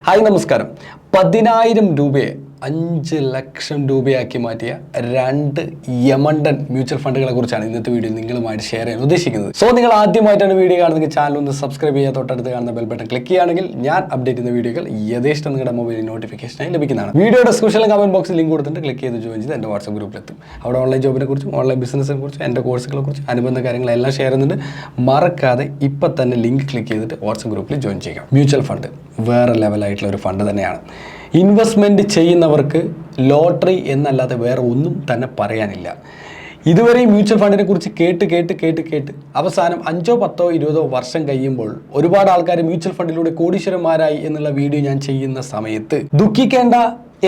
Hi നമസ്കാരം. 10,000 രൂപയെ 5 ലക്ഷം രൂപയാക്കി മാറ്റിയ 2 യമണ്ടൻ മ്യൂച്വൽ ഫണ്ടുകളെ കുറിച്ചാണ് ഇന്നത്തെ വീഡിയോയിൽ നിങ്ങളുമായിട്ട് ഷെയർ ചെയ്യാൻ ഉദ്ദേശിക്കുന്നത്. സോ നിങ്ങൾ ആദ്യമായിട്ടാണ് വീഡിയോ കാണുന്നത്, ചാനൽ ഒന്ന് സബ്സ്ക്രൈബ് ചെയ്യുക, തൊട്ടടുത്ത് കാണുന്ന ബെൽ ബട്ടൺ ക്ലിക്ക് ചെയ്യുകയാണെങ്കിൽ ഞാൻ അപ്ഡേറ്റ് ചെയ്യുന്ന വീഡിയോകൾ യഥേഷ്ടം നിങ്ങളുടെ മൊബൈലിൽ നോട്ടിഫിക്കേഷനായി ലഭിക്കുന്നതാണ്. വീഡിയോ ഡിസ്ക്രിപ്ഷനിലും കമന്റ് ബോക്സിൽ ലിങ്ക് കൊടുത്തിട്ട് ക്ലിക്ക് ചെയ്ത് ജോയിൻ ചെയ്ത് എൻ്റെ വാട്സ്ആപ്പ് ഗ്രൂപ്പിലെത്തും. അവിടെ ഓൺലൈൻ ജോബിനെ കുറിച്ചും ഓൺലൈൻ ബിസിനസിനെ കുറിച്ചും എൻ്റെ കോഴ്സുകളെ കുറിച്ചും അനുബന്ധ കാര്യങ്ങളെല്ലാം ഷെയർ ചെയ്യുന്നുണ്ട്. മറക്കാതെ ഇപ്പം തന്നെ ലിങ്ക് ക്ലിക്ക് ചെയ്തിട്ട് വാട്സ്ആപ്പ് ഗ്രൂപ്പിൽ ജോയിൻ ചെയ്യുക. മ്യൂച്വൽ ഫണ്ട് വേറെ ലെവലായിട്ടുള്ള ഒരു ഫണ്ട് തന്നെയാണ്. ഇൻവെസ്റ്റ്മെൻറ്റ് ചെയ്യുന്നവർക്ക് ലോട്ടറി എന്നല്ലാതെ വേറെ ഒന്നും തന്നെ പറയാനില്ല. ഇതുവരെ മ്യൂച്വൽ ഫണ്ടിനെ കുറിച്ച് കേട്ട് അവസാനം 5, 10, 20 വർഷം കഴിയുമ്പോൾ ഒരുപാട് ആൾക്കാർ മ്യൂച്വൽ ഫണ്ടിലൂടെ കോടീശ്വരന്മാരായി എന്നുള്ള വീഡിയോ ഞാൻ ചെയ്യുന്ന സമയത്ത് ദുഃഖിക്കേണ്ട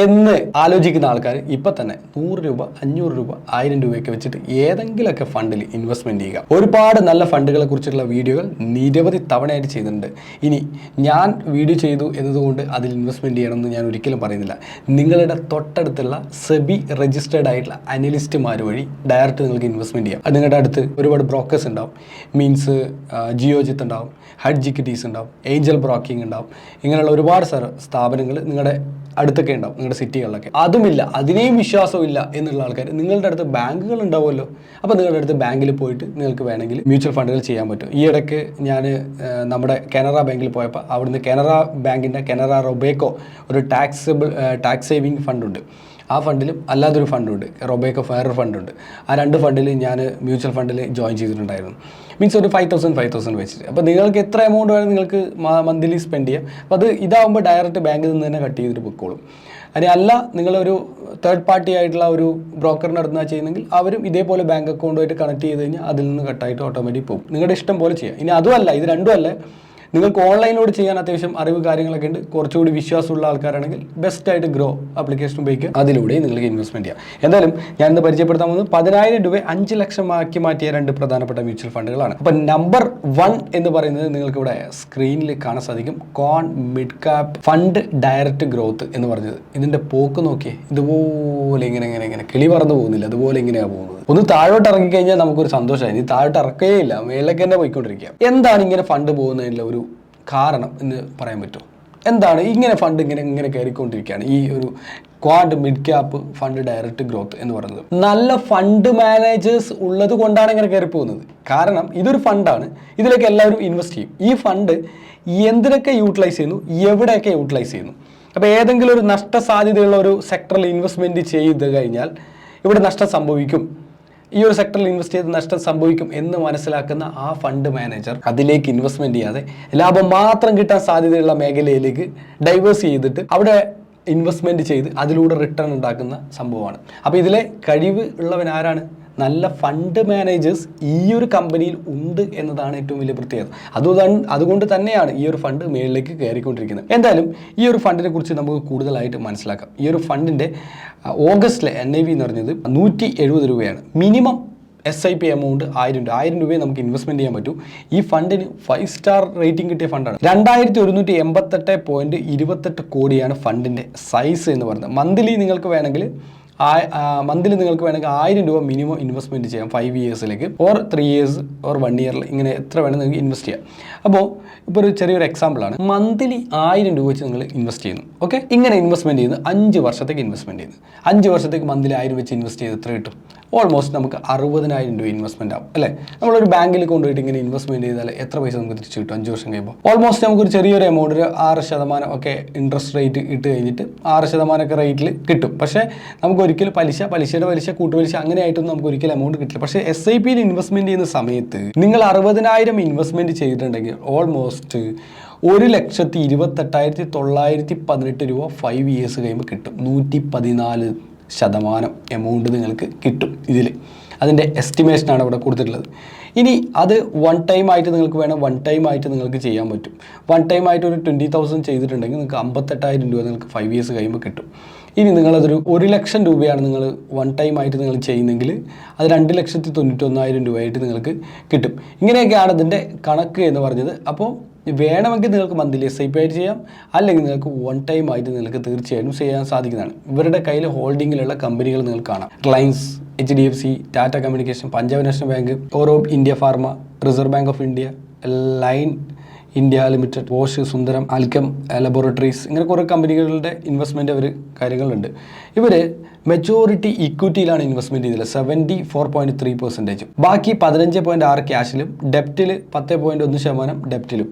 എന്ന് ആലോചിക്കുന്ന ആൾക്കാർ ഇപ്പം തന്നെ 100 രൂപ, 500 രൂപ, 1000 രൂപയൊക്കെ വെച്ചിട്ട് ഏതെങ്കിലുമൊക്കെ ഫണ്ടിൽ ഇൻവെസ്റ്റ്മെൻറ്റ് ചെയ്യുക. ഒരുപാട് നല്ല ഫണ്ടുകളെ കുറിച്ചുള്ള വീഡിയോകൾ നിരവധി തവണയായിട്ട് ചെയ്തിട്ടുണ്ട്. ഇനി ഞാൻ വീഡിയോ ചെയ്തു എന്നതുകൊണ്ട് അതിൽ ഇൻവെസ്റ്റ്മെൻറ്റ് ചെയ്യണമെന്ന് ഞാൻ ഒരിക്കലും പറയുന്നില്ല. നിങ്ങളുടെ തൊട്ടടുത്തുള്ള സെബി രജിസ്റ്റേർഡ് ആയിട്ടുള്ള അനലിസ്റ്റുമാർ വഴി ഡയറക്റ്റ് നിങ്ങൾക്ക് ഇൻവെസ്റ്റ്മെൻറ്റ് ചെയ്യാം. അത് നിങ്ങളുടെ അടുത്ത് ഒരുപാട് ബ്രോക്കേഴ്സ് ഉണ്ടാവും. മീൻസ് ജിയോജിത്ത് ഉണ്ടാവും, ഹഡ് ജിക്കിറ്റീസ് ഉണ്ടാവും, ഏഞ്ചൽ ബ്രോക്കിംഗ് ഉണ്ടാവും. ഇങ്ങനെയുള്ള ഒരുപാട് സ്ഥാപനങ്ങൾ നിങ്ങളുടെ അടുത്തൊക്കെ ഉണ്ടാവും, നിങ്ങളുടെ സിറ്റികളിലൊക്കെ. അതുമില്ല, അതിനെയും വിശ്വാസമില്ല എന്നുള്ള ആൾക്കാർ നിങ്ങളുടെ അടുത്ത് ബാങ്കുകൾ ഉണ്ടാവുമല്ലോ. അപ്പോൾ നിങ്ങളുടെ അടുത്ത് ബാങ്കിൽ പോയിട്ട് നിങ്ങൾക്ക് വേണമെങ്കിൽ മ്യൂച്വൽ ഫണ്ടുകൾ ചെയ്യാൻ പറ്റും. ഈ ഇടയ്ക്ക് ഞാൻ നമ്മുടെ കാനറ ബാങ്കിൽ പോയപ്പോൾ അവിടുന്ന് കാനറ ബാങ്കിൻ്റെ കാനറ റൊബേക്കോ ഒരു ടാക്സ് സേവിങ് ഫണ്ടുണ്ട്. ആ ഫണ്ടിലും അല്ലാതൊരു ഫണ്ടുണ്ട്, റൊബേക്കോ വേറൊരു ഫണ്ടുണ്ട്. ആ 2 ഫണ്ടിൽ ഞാൻ മ്യൂച്വൽ ഫണ്ടിൽ ജോയിൻ ചെയ്തിട്ടുണ്ടായിരുന്നു. മീൻസ് ഒരു 5,000 വെച്ചിട്ട്. അപ്പോൾ നിങ്ങൾക്ക് എത്ര എമൗണ്ട് വേണം നിങ്ങൾക്ക് മന്ത്ലി സ്പെൻഡ് ചെയ്യാം. അപ്പോൾ അത് ഇതാകുമ്പോൾ ഡയറക്റ്റ് ബാങ്കിൽ നിന്ന് തന്നെ കട്ട് ചെയ്തിട്ട് പൊക്കോളും. അനി അല്ല നിങ്ങളൊരു തേർഡ് പാർട്ടി ആയിട്ടുള്ള ഒരു ബ്രോക്കറിൻ്റെ അടുത്ത് ചെയ്യുന്നെങ്കിൽ അവരും ഇതേപോലെ ബാങ്ക് അക്കൗണ്ടുമായിട്ട് കണക്ട് ചെയ്ത് കഴിഞ്ഞാൽ അതിൽ നിന്ന് കട്ടായിട്ട് ഓട്ടോമാറ്റിക് പോകും. നിങ്ങളുടെ ഇഷ്ടം പോലെ ചെയ്യാം. ഇനി അതുമല്ല, ഇത് രണ്ടും അല്ല, നിങ്ങൾക്ക് ഓൺലൈനിലൂടെ ചെയ്യാൻ അത്യാവശ്യം അറിവ് കാര്യങ്ങളൊക്കെ ഉണ്ട്, കുറച്ചുകൂടി വിശ്വാസമുള്ള ആൾക്കാരാണെങ്കിൽ ബെസ്റ്റായിട്ട് ഗ്രോ ആപ്ലിക്കേഷൻ ഉപയോഗിക്കുക, അതിലൂടെ നിങ്ങൾക്ക് ഇൻവെസ്റ്റ്മെൻറ്റ് ചെയ്യാം. എന്തായാലും ഞാനിന്ന് പരിചയപ്പെടുത്താൻ പോകുന്നത് 10,000 രൂപ 5 ലക്ഷമാക്കി മാറ്റിയ 2 പ്രധാനപ്പെട്ട മ്യൂച്വൽ ഫണ്ടുകളാണ്. അപ്പോൾ നമ്പർ 1 എന്ന് പറയുന്നത് നിങ്ങൾക്ക് ഇവിടെ സ്ക്രീനിൽ കാണാൻ സാധിക്കും, quant mid cap fund direct growth എന്ന് പറഞ്ഞത്. ഇതിൻ്റെ പോക്ക് നോക്കിയേ, ഇതുപോലെ ഇങ്ങനെ കിളി പറന്ന് പോകുന്നില്ല, അതുപോലെ ഇങ്ങനെയാണ് പോകുന്നത്. ഒന്ന് താഴോട്ട് ഇറങ്ങിക്കഴിഞ്ഞാൽ നമുക്കൊരു സന്തോഷമായി. ഇനി താഴോട്ട് ഇറക്കുകയേ ഇല്ല, മേളിലേക്ക് തന്നെ പോയിക്കൊണ്ടിരിക്കുക. എന്താണ് ഇങ്ങനെ ഫണ്ട് പോകുന്നതിനുള്ള ഒരു കാരണം എന്ന് പറയാൻ പറ്റുമോ? എന്താണ് ഇങ്ങനെ ഫണ്ട് ഇങ്ങനെ കയറിക്കൊണ്ടിരിക്കുകയാണ്? ഈ ഒരു quad mid cap fund direct growth എന്ന് പറയുന്നത് നല്ല ഫണ്ട് മാനേജേഴ്സ് ഉള്ളത് കൊണ്ടാണ് ഇങ്ങനെ കയറി പോകുന്നത്. കാരണം ഇതൊരു ഫണ്ടാണ്, ഇതിലേക്ക് എല്ലാവരും ഇൻവെസ്റ്റ് ചെയ്യും. ഈ ഫണ്ട് എന്തിനൊക്കെ യൂട്ടിലൈസ് ചെയ്യുന്നു, എവിടെയൊക്കെ യൂട്ടിലൈസ് ചെയ്യുന്നു. അപ്പോൾ ഏതെങ്കിലും ഒരു നഷ്ടസാധ്യതയുള്ള ഒരു സെക്ടറിൽ ഇൻവെസ്റ്റ്മെൻറ്റ് ചെയ്ത് കഴിഞ്ഞാൽ ഇവിടെ നഷ്ടം സംഭവിക്കും, ഈ ഒരു സെക്ടറിൽ ഇൻവെസ്റ്റ് ചെയ്ത് നഷ്ടം സംഭവിക്കും എന്ന് മനസ്സിലാക്കുന്ന ആ ഫണ്ട് മാനേജർ അതിലേക്ക് ഇൻവെസ്റ്റ്മെൻറ്റ് ചെയ്യാതെ ലാഭം മാത്രം കിട്ടാൻ സാധ്യതയുള്ള മേഖലയിലേക്ക് ഡൈവേഴ്സ് ചെയ്തിട്ട് അവിടെ ഇൻവെസ്റ്റ്മെൻറ്റ് ചെയ്ത് അതിലൂടെ റിട്ടേൺ ഉണ്ടാക്കുന്ന സംഭവമാണ്. അപ്പോൾ ഇതിലെ കഴിവ് ഉള്ളവൻ ആരാണ്? നല്ല ഫണ്ട് മാനേജേഴ്സ് ഈ ഒരു കമ്പനിയിൽ ഉണ്ട് എന്നതാണ് ഏറ്റവും വലിയ പ്രത്യേകത. അതുകൊണ്ട് തന്നെയാണ് ഈ ഒരു ഫണ്ട് മേളിലേക്ക് കയറിക്കൊണ്ടിരിക്കുന്നത്. എന്തായാലും ഈ ഒരു ഫണ്ടിനെ കുറിച്ച് നമുക്ക് കൂടുതലായിട്ട് മനസ്സിലാക്കാം. ഈ ഒരു ഫണ്ടിൻ്റെ ഓഗസ്റ്റിലെ NAV എന്ന് പറഞ്ഞത് 170 രൂപയാണ്. മിനിമം SIP എമൗണ്ട് 1000 രൂപ. 1000 രൂപയെ നമുക്ക് ഇൻവെസ്റ്റ്മെൻറ്റ് ചെയ്യാൻ പറ്റൂ. ഈ ഫണ്ടിന് 5 സ്റ്റാർ റേറ്റിംഗ് കിട്ടിയ ഫണ്ടാണ്. 2188.28 കോടിയാണ് ഫണ്ടിൻ്റെ സൈസ് എന്ന് പറയുന്നത്. മന്ത്ലി നിങ്ങൾക്ക് വേണമെങ്കിൽ 1000 രൂപ മിനിമം ഇൻവെസ്റ്റ്മെൻറ്റ് ചെയ്യാം 5 ഇയേഴ്സിലേക്ക്, ഓർ 3 ഇയേഴ്സ് ഓർ 1 ഇയറിൽ, ഇങ്ങനെ എത്ര വേണമെങ്കിൽ നിങ്ങൾക്ക് ഇൻവെസ്റ്റ് ചെയ്യാം. അപ്പോൾ ഇപ്പോൾ ഒരു ചെറിയൊരു എക്സാമ്പിളാണ്. മന്ത്ലി 1000 രൂപ വെച്ച് നിങ്ങൾ ഇൻവെസ്റ്റ് ചെയ്യുന്നു. ഓക്കെ, ഇങ്ങനെ ഇൻവെസ്റ്റ്മെൻറ്റ് ചെയ്യുന്നത് 5 വർഷത്തേക്ക് ഇൻവെസ്റ്റ്മെൻറ്റ് ചെയ്യുന്നു. 5 വർഷത്തേക്ക് മന്ത്ലി 1000 വെച്ച് ഇൻവെസ്റ്റ് ചെയ്ത് എത്ര കിട്ടും? ഓൾമോസ്റ്റ് നമുക്ക് 60,000 രൂപ ഇൻവെസ്റ്റ്മെൻറ്റ് ആവും അല്ലേ? നമ്മളൊരു ബാങ്കിൽ കൊണ്ടുപോയിട്ട് ഇങ്ങനെ ഇൻവെസ്റ്റ്മെൻറ്റ് ചെയ്താൽ എത്ര പൈസ നമുക്ക് തിരിച്ചു കിട്ടും 5 വർഷം കഴിയുമ്പോൾ? ഓൾമോസ്റ്റ് നമുക്കൊരു ചെറിയൊരു എമൗണ്ട്, ഒരു 6% ഒക്കെ ഇൻട്രസ്റ്റ് റേറ്റ് ഇട്ട് കഴിഞ്ഞിട്ട് 6% ഒക്കെ റേറ്റിൽ കിട്ടും. പക്ഷേ നമുക്ക് ഒരിക്കലും പലിശയുടെ പലിശ, കൂട്ടുപലിശ അങ്ങനെ ആയിട്ടൊന്നും നമുക്ക് ഒരിക്കലും എമൗണ്ട് കിട്ടില്ല. പക്ഷേ SIPയിൽ ഇൻവെസ്റ്റ്മെൻറ്റ് ചെയ്യുന്ന സമയത്ത് നിങ്ങൾ 60,000 ഇൻവെസ്റ്റ്മെൻറ്റ് ചെയ്തിട്ടുണ്ടെങ്കിൽ ഓൾമോസ്റ്റ് 1,28,918 രൂപ 5 ഇയേഴ്സ് കഴിയുമ്പോൾ കിട്ടും. 114% എമൗണ്ട് നിങ്ങൾക്ക് കിട്ടും ഇതിൽ. അതിൻ്റെ എസ്റ്റിമേഷനാണ് ഇവിടെ കൊടുത്തിട്ടുള്ളത്. ഇനി അത് വൺ ടൈം ആയിട്ട് നിങ്ങൾക്ക് വേണം, വൺ ടൈം ആയിട്ട് നിങ്ങൾക്ക് ചെയ്യാൻ പറ്റും. വൺ ടൈം ആയിട്ട് ഒരു 20,000 ചെയ്തിട്ടുണ്ടെങ്കിൽ നിങ്ങൾക്ക് 58,000 രൂപ നിങ്ങൾക്ക് 5 ഇയേഴ്സ് കഴിയുമ്പോൾ കിട്ടും. ഇനി നിങ്ങളതൊരു 1 ലക്ഷം രൂപയാണ് നിങ്ങൾ വൺ ടൈം ആയിട്ട് നിങ്ങൾ ചെയ്യുന്നെങ്കിൽ അത് 2,91,000 രൂപയായിട്ട് നിങ്ങൾക്ക് കിട്ടും. ഇങ്ങനെയൊക്കെയാണ് ഇതിൻ്റെ കണക്ക് എന്ന് പറഞ്ഞത്. അപ്പോൾ വേണമെങ്കിൽ നിങ്ങൾക്ക് മന്ത്ലി SIP ആയിട്ട് ചെയ്യാം, അല്ലെങ്കിൽ നിങ്ങൾക്ക് വൺ ടൈം ആയിട്ട് നിങ്ങൾക്ക് തീർച്ചയായിട്ടും ചെയ്യാൻ സാധിക്കുന്നതാണ്. ഇവരുടെ കയ്യിൽ ഹോൾഡിങ്ങിലുള്ള കമ്പനികൾ നിങ്ങൾക്ക് കാണാം. Reliance, HDFC, Tata communication, Punjab national bank, Auro India pharma, Reserve Bank of India, Linde India limited, Bosch, Sundaram, Alkem laboratories, ഇങ്ങനെ കുറേ കമ്പനികളുടെ ഇൻവെസ്റ്റ്മെൻറ്റ് അവർ കാര്യങ്ങളുണ്ട്. ഇവർ മെജോറിറ്റി ഇക്വിറ്റിയിലാണ് ഇൻവെസ്റ്റ്മെൻറ്റ് ചെയ്തത് 74.3%. ബാക്കി 15.6 ക്യാഷിലും ഡെപ്റ്റിൽ 10.1% ഡെപ്റ്റിലും.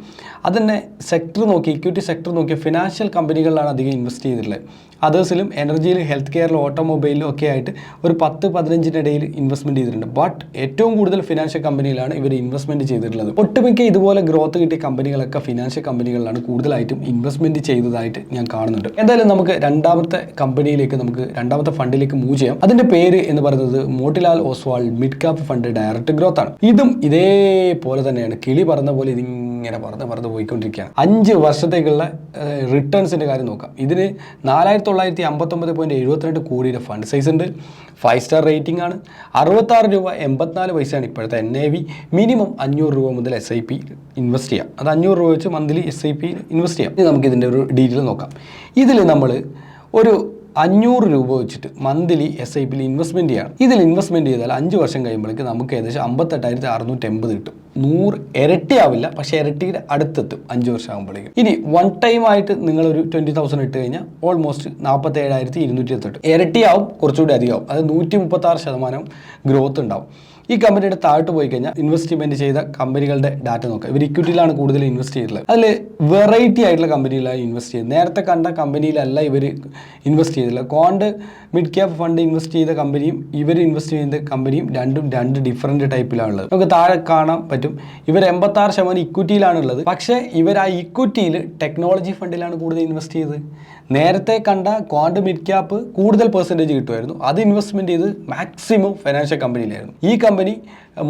അതുതന്നെ സെക്ടർ നോക്കി, ഇക്വിറ്റി സെക്ടർ നോക്കിയ ഫിനാൻഷ്യൽ കമ്പനികളിലാണ് അധികം ഇൻവെസ്റ്റ് ചെയ്തിട്ടുള്ളത്. അതേഴ്സിലും എനർജിയിലും ഹെൽത്ത് കെയറിലും ഓട്ടോമൊബൈലിലും ഒക്കെ ആയിട്ട് ഒരു 10-15 ഇൻവെസ്റ്റ്മെൻറ്റ് ചെയ്തിട്ടുണ്ട്. ബട്ട് ഏറ്റവും കൂടുതൽ ഫിനാൻഷ്യൽ കമ്പനിയിലാണ് ഇവർ ഇൻവെസ്റ്റ്മെൻറ്റ് ചെയ്തിട്ടുള്ളത്. ഒട്ടുമിക്ക ഇതുപോലെ ഗ്രോത്ത് കിട്ടിയ കമ്പനികളൊക്കെ ഫിനാൻഷ്യൽ കമ്പനികളിലാണ് കൂടുതലായിട്ടും ഇൻവെസ്റ്റ്മെൻറ്റ് ചെയ്തതായിട്ട് ഞാൻ കാണുന്നുണ്ട്. എന്തായാലും നമുക്ക് രണ്ടാമത്തെ ഫണ്ടിലേക്ക് മൂവ് ചെയ്യാം. അതിന്റെ പേര് എന്ന് പറയുന്നത് Motilal Oswald mid cap fund direct growth ആണ്. ഇതും ഇതേപോലെ തന്നെയാണ്, കിളി പറന്ന പോലെ ഇതിങ്ങനെ പറന്ന് പോയിക്കൊണ്ടിരിക്കുകയാണ്. 5 വർഷത്തേക്കുള്ള റിട്ടേൺസിന്റെ കാര്യം നോക്കാം. ഇതിന് 4959.72 കോടിയുടെ ഫണ്ട് സൈസ് ഉണ്ട്. 5 സ്റ്റാർ റേറ്റിംഗ് ആണ്. 66 രൂപ 84 പൈസയാണ് ഇപ്പോഴത്തെ NAV. മിനിമം 500 രൂപ മുതൽ SIP ഇൻവെസ്റ്റ് ചെയ്യാം. അത് 500 രൂപ വെച്ച് മന്ത്ലി SIP ഇൻവെസ്റ്റ് ചെയ്യാം. ഇനി നമുക്ക് ഇതിൻ്റെ ഒരു ഡീറ്റെയിൽ നോക്കാം. ഇതിൽ നമ്മൾ ഒരു 500 രൂപ വെച്ചിട്ട് മന്ത്ലി SIP ഇൻവെസ്റ്റ്മെൻറ്റ് ചെയ്യണം. ഇതിൽ ഇൻവെസ്റ്റ്മെൻറ്റ് ചെയ്താൽ 5 വർഷം കഴിയുമ്പോഴേക്ക് നമുക്ക് ഏകദേശം 58,680 കിട്ടും. 100 ഇരട്ടിയാവില്ല, പക്ഷേ ഇരട്ടിയുടെ അടുത്തെത്തും 5 വർഷം ആകുമ്പോഴേക്കും. ഇനി വൺ ടൈം ആയിട്ട് നിങ്ങളൊരു 20,000 ഇട്ട് കഴിഞ്ഞാൽ ഓൾമോസ്റ്റ് 47,288. ഇരട്ടിയാവും, കുറച്ചുകൂടി അധികമാവും. അത് 136% ഗ്രോത്ത് ഉണ്ടാവും. ഈ കമ്പനിയുടെ താഴോട്ട് പോയി കഴിഞ്ഞാൽ ഇൻവെസ്റ്റ്മെൻറ്റ് ചെയ്ത കമ്പനികളുടെ ഡാറ്റ നോക്കാം. ഇവർ ഇക്വിറ്റിയിലാണ് കൂടുതൽ ഇൻവെസ്റ്റ് ചെയ്തിട്ടുള്ളത്. അതിൽ വെറൈറ്റി ആയിട്ടുള്ള കമ്പനിയിലാണ് ഇൻവെസ്റ്റ് ചെയ്തത്. നേരത്തെ കണ്ട കമ്പനിയിലല്ല ഇവർ ഇൻവെസ്റ്റ് ചെയ്തിട്ടുള്ളത്. Quant mid cap fund invest ചെയ്ത കമ്പനിയും ഇവർ ഇൻവെസ്റ്റ് ചെയ്യുന്ന കമ്പനിയും രണ്ട് ഡിഫറൻറ്റ് ടൈപ്പിലാണുള്ളത്. നമുക്ക് താഴെ കാണാൻ പറ്റും. ഇവർ 86% ഇക്വിറ്റിയിലാണുള്ളത്. പക്ഷേ ഇവർ ആ ഇക്വിറ്റിയിൽ ടെക്നോളജി ഫണ്ടിലാണ് കൂടുതൽ ഇൻവെസ്റ്റ് ചെയ്തത്. നേരത്തെ കണ്ട ക്വാണ്ട് മിഡ് ക്യാപ്പ് കൂടുതൽ പെർസെൻറ്റേജ് കിട്ടുമായിരുന്നു. അത് ഇൻവെസ്റ്റ്മെൻറ്റ് ചെയ്ത് മാക്സിമം ഫൈനാൻഷ്യൽ കമ്പനിയിലായിരുന്നു. ഈ കമ്പനി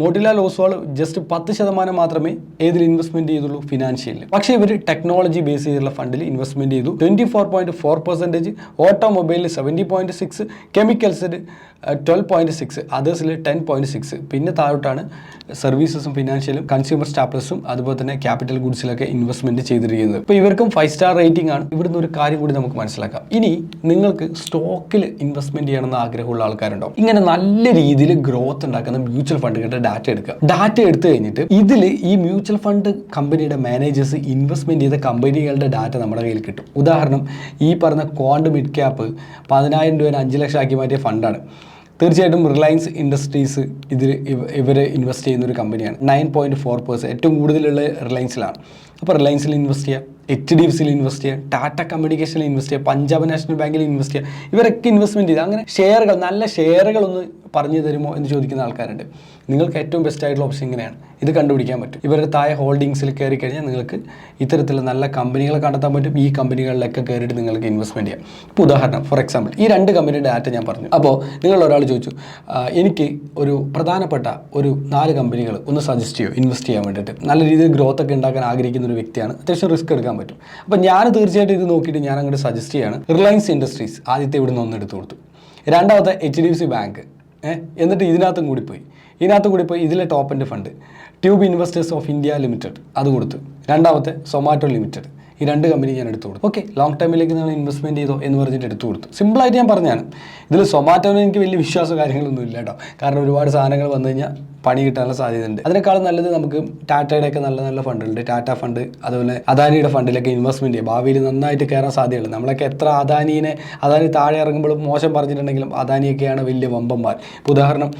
മോട്ടിലാൽ ഓസ്വാൾ ജസ്റ്റ് 10% മാത്രമേ ഏതിൽ ഇൻവെസ്റ്റ്മെൻറ്റ് ചെയ്തുള്ളൂ, ഫിനാൻഷ്യലിൽ. പക്ഷേ ഇവർ ടെക്നോളജി ബേസ് ചെയ്തുള്ള ഫണ്ടിൽ ഇൻവെസ്റ്റ്മെൻറ്റ് ചെയ്തു. 24.4%, ഓട്ടോമൊബൈലിൽ 70.6%, കെമിക്കൽസിൽ 12.6%, അതേഴ്സിൽ 10.6%. പിന്നെ താഴോട്ടാണ് സർവീസസും ഫിനാൻഷ്യലും കൺസ്യൂമർ സ്റ്റാപ്ലസും അതുപോലെ തന്നെ ക്യാപിറ്റൽ ഗുഡ്സിലൊക്കെ ഇൻവെസ്റ്റ്മെൻറ്റ് ചെയ്തിരിക്കുന്നത്. ഇപ്പോൾ ഇവർക്കും 5 സ്റ്റാർ റേറ്റിംഗ് ആണ്. ഇവിടുന്ന് ഒരു കാര്യം കൂടി നമുക്ക് മനസ്സിലാക്കാം. ഇനി നിങ്ങൾക്ക് സ്റ്റോക്കിൽ ഇൻവെസ്റ്റ്മെൻറ്റ് ചെയ്യണമെന്ന് ആഗ്രഹമുള്ള ആൾക്കാരുണ്ടാവും. ഇങ്ങനെ നല്ല രീതിയിൽ ഗ്രോത്ത് ഉണ്ടാക്കുന്ന മ്യൂച്വൽ ഫണ്ടുകളുടെ ഡാറ്റ എടുക്കുക. ഡാറ്റ എടുത്തു കഴിഞ്ഞിട്ട് ഇതിൽ ഈ മ്യൂച്വൽ ഫണ്ട് കമ്പനിയുടെ മാനേജേഴ്സ് ഇൻവെസ്റ്റ്മെൻറ്റ് ചെയ്ത കമ്പനികളുടെ ഡാറ്റ നമ്മുടെ കയ്യിൽ കിട്ടും. ഉദാഹരണം, ഈ പറഞ്ഞ ക്വാണ്ട് മിഡ് ക്യാപ്പ് 10,000 രൂപ 5 ലക്ഷം ആക്കി മാറ്റിയ ഫണ്ടാണ്. തീർച്ചയായിട്ടും റിലയൻസ് ഇൻഡസ്ട്രീസ് ഇവർ ഇൻവെസ്റ്റ് ചെയ്യുന്ന ഒരു കമ്പനിയാണ്. 9.4%, ഏറ്റവും കൂടുതലുള്ള റിലയൻസിലാണ്. അപ്പോൾ റിലയൻസിൽ ഇൻവെസ്റ്റ് ചെയ്യുക, HDFCയിൽ ഇൻവെസ്റ്റ് ചെയ്യുക, ടാറ്റ കമ്മ്യൂണിക്കേഷനിൽ ഇൻവെസ്റ്റ് ചെയ്യുക, പഞ്ചാബ് നാഷണൽ ബാങ്കിൽ ഇൻവെസ്റ്റ് ചെയ്യുക. ഇവരൊക്കെ ഇൻവെസ്റ്റ്മെൻറ്റ് ചെയ്ത് അങ്ങനെ ഷെയറുകൾ, നല്ല ഷെയറുകളൊന്ന് പറഞ്ഞു തരുമോ എന്ന് ചോദിക്കുന്ന ആൾക്കാരുണ്ട്. നിങ്ങൾക്ക് ഏറ്റവും ബെസ്റ്റ് ആയിട്ടുള്ള ഓപ്ഷൻ ഇങ്ങനെയാണ്. ഇത് കണ്ടുപിടിക്കാൻ പറ്റും. ഇവരുടെ താഴെ ഹോൾഡിങ്സിൽ കയറി കഴിഞ്ഞാൽ നിങ്ങൾക്ക് ഇത്തരത്തിലുള്ള നല്ല കമ്പനികളെ കണ്ടെത്താൻ പറ്റും. ഈ കമ്പനികളിലൊക്കെ കയറിയിട്ട് നിങ്ങൾക്ക് ഇൻവെസ്റ്റ്മെൻറ്റ് ചെയ്യാം. ഇപ്പോൾ ഉദാഹരണം, ഫോർ എക്സാമ്പിൾ, ഈ 2 കമ്പനിയുടെ ഡാറ്റ ഞാൻ പറഞ്ഞു. അപ്പോൾ നിങ്ങൾ ഒരാൾ ചോദിച്ചു, എനിക്ക് ഒരു പ്രധാനപ്പെട്ട ഒരു 4 കമ്പനികൾ ഒന്ന് സജസ്റ്റ് ചെയ്യുമോ ഇൻവെസ്റ്റ് ചെയ്യാൻ വേണ്ടിയിട്ട്. നല്ല രീതിയിൽ ഗ്രോത്ത് ഒക്കെ ഉണ്ടാക്കാൻ ആഗ്രഹിക്കുന്ന ഒരു വ്യക്തിയാണ്, അത്യാവശ്യം റിസ്ക് എടുക്കാൻ പറ്റും. അപ്പോൾ ഞാൻ തീർച്ചയായിട്ടും ഇത് നോക്കിയിട്ട് ഞാൻ അങ്ങോട്ട് സജസ്റ്റ് ചെയ്യാണ്. റിലയൻസ് ഇൻഡസ്ട്രീസ് ആദ്യത്തെ ഇവിടുന്ന് ഒന്ന് എടുത്തു കൊടുത്തു. രണ്ടാമത്തെ HDFC ബാങ്ക്, എന്നിട്ട് ഇതിനകത്തും കൂടി പോയി ഇതിലെ top end fund tube investors of India limited അത് കൊടുത്തു. രണ്ടാമത്തെ സൊമാറ്റോ ലിമിറ്റഡ്. ഈ 2 കമ്പനി ഞാൻ എടുത്തു കൊടുത്തു. ഓക്കെ, ലോങ് ടൈമിലേക്ക് നിങ്ങൾ ഇൻവെസ്റ്റ്മെൻറ്റ് ചെയ്തോ എന്ന് പറഞ്ഞിട്ട് എടുത്തു കൊടുത്തു. സിമ്പിളായിട്ട് ഞാൻ പറഞ്ഞാണ്. ഇതിൽ സൊമാറ്റോന് എനിക്ക് വലിയ വിശ്വാസ കാര്യങ്ങളൊന്നും ഇല്ല കേട്ടോ. കാരണം ഒരുപാട് സാധനങ്ങൾ വന്നു കഴിഞ്ഞാൽ പണി കിട്ടാനുള്ള സാധ്യതയുണ്ട്. അതിനേക്കാളും നല്ലത് നമുക്ക് ടാറ്റയുടെയൊക്കെ നല്ല നല്ല ഫണ്ടുകളുണ്ട്. ടാറ്റ ഫണ്ട്, അതുപോലെ അദാനിയുടെ ഫണ്ടിലൊക്കെ ഇൻവെസ്റ്റ്മെൻറ്റ് ചെയ്യുക. ഭാവിയിൽ നന്നായിട്ട് കയറാൻ സാധ്യതയുണ്ട്. നമ്മളൊക്കെ എത്ര അദാനി താഴെ ഇറങ്ങുമ്പോഴും മോശം പറഞ്ഞിട്ടുണ്ടെങ്കിലും അദാനിയൊക്കെയാണ് വലിയ വമ്പന്മാർ. ഇപ്പോൾ ഉദാഹരണം,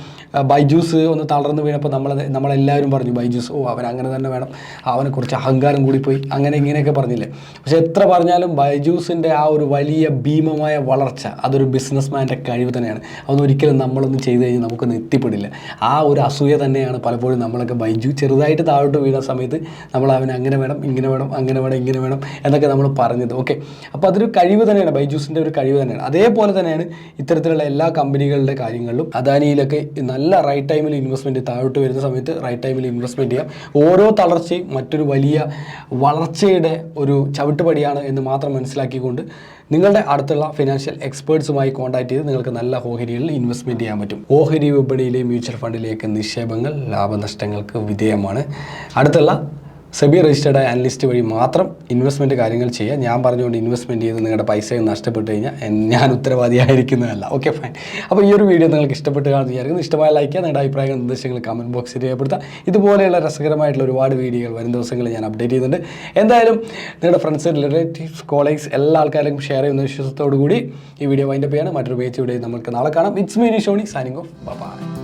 ബൈജൂസ് ഒന്ന് തളർന്നു വീണപ്പോൾ നമ്മളെല്ലാവരും പറഞ്ഞു ബൈജൂസ് അവൻ അങ്ങനെ തന്നെ വേണം, അവനെ കുറിച്ച് അഹങ്കാരം കൂടിപ്പോയി, അങ്ങനെ ഇങ്ങനെയൊക്കെ പറഞ്ഞില്ലേ. പക്ഷെ എത്ര പറഞ്ഞാലും ബൈജൂസിൻ്റെ ആ ഒരു വലിയ ഭീമമായ വളർച്ച അതൊരു ബിസിനസ്മാൻ്റെ കഴിവ് തന്നെയാണ്. അതൊന്നും ഒരിക്കലും നമ്മളൊന്നും ചെയ്ത് കഴിഞ്ഞാൽ നമുക്കൊന്നും എത്തിപ്പെടില്ല. ആ ഒരു അസൂയ തന്നെയാണ് പലപ്പോഴും നമ്മളൊക്കെ ബൈജു ചെറുതായിട്ട് താഴോട്ട് വീണ സമയത്ത് നമ്മൾ അവന് അങ്ങനെ വേണം, ഇങ്ങനെ വേണം, അങ്ങനെ വേണം, ഇങ്ങനെ വേണം എന്നൊക്കെ നമ്മൾ പറഞ്ഞത്. ഓക്കെ, അപ്പോൾ അതൊരു കഴിവ് തന്നെയാണ്, ബൈജൂസിൻ്റെ ഒരു കഴിവ് തന്നെയാണ്. അതേപോലെ തന്നെയാണ് ഇത്തരത്തിലുള്ള എല്ലാ കമ്പനികളുടെ കാര്യങ്ങളിലും. അദാനിയിലൊക്കെ നല്ല റൈറ്റ് ടൈമിൽ ഇൻവെസ്റ്റ്മെൻറ്റ്, താഴോട്ട് വരുന്ന സമയത്ത് റൈറ്റ് ടൈമിൽ ഇൻവെസ്റ്റ്മെൻറ്റ് ചെയ്യാം. ഓരോ തളർച്ചയും മറ്റൊരു വലിയ വളർച്ചയുടെ ഒരു ചവിട്ടുപടിയാണ് എന്ന് മാത്രം മനസ്സിലാക്കിക്കൊണ്ട് നിങ്ങളുടെ അടുത്തുള്ള ഫിനാൻഷ്യൽ എക്സ്പേർട്സുമായി കോൺടാക്ട് ചെയ്ത് നിങ്ങൾക്ക് നല്ല ഓഹരികളിൽ ഇൻവെസ്റ്റ്മെൻറ്റ് ചെയ്യാൻ പറ്റും. ഓഹരി വിപണിയിലെ മ്യൂച്വൽ ഫണ്ടിലേക്ക് നിക്ഷേപങ്ങൾ ലാഭനഷ്ടങ്ങൾക്ക് വിധേയമാണ്. അടുത്തുള്ള സെബി രജിസ്റ്റേർഡ് അനലിസ്റ്റ് വഴി മാത്രം ഇൻവെസ്റ്റ്മെൻറ്റ് കാര്യങ്ങൾ ചെയ്യുക. ഞാൻ പറഞ്ഞുകൊണ്ട് ഇൻവെസ്റ്റ്മെൻറ്റ് ചെയ്ത് നിങ്ങളുടെ പൈസ നഷ്ടപ്പെട്ട് കഴിഞ്ഞാൽ ഞാൻ ഉത്തരവാദിയായിരിക്കുന്നതല്ല. Okay fine. അപ്പോൾ ഈ ഒരു വീഡിയോ നിങ്ങൾക്ക് ഇഷ്ടപ്പെട്ട് കാണുന്ന വിചാരിക്കുന്നു. ഇഷ്ടമായ ലൈക്ക് ചെയ്യുക, നിങ്ങളുടെ അഭിപ്രായങ്ങൾ നിർദ്ദേശങ്ങൾ കമൻറ്റ് ബോക്സിൽ രേഖപ്പെടുത്തുക. ഇതുപോലെയുള്ള രസകരമായിട്ടുള്ള ഒരുപാട് വീഡിയോകൾ വരും ദിവസങ്ങളിൽ ഞാൻ അപ്ഡേറ്റ് ചെയ്യുന്നുണ്ട്. എന്തായാലും നിങ്ങളുടെ ഫ്രണ്ട്സ്, റിലേറ്റീവ്സ്, കോളേഗ്സ് എല്ലാ ആൾക്കാർക്കും ഷെയർ ചെയ്യുന്ന വിശ്വാസത്തോടു കൂടി ഈ വീഡിയോ വൈൻഡപ്പ് ചെയ്യാണ്. മറ്റൊരു പേജ് വീഡിയോ നമുക്ക് നാളെ കാണാം. It's me Shoni signing off. By.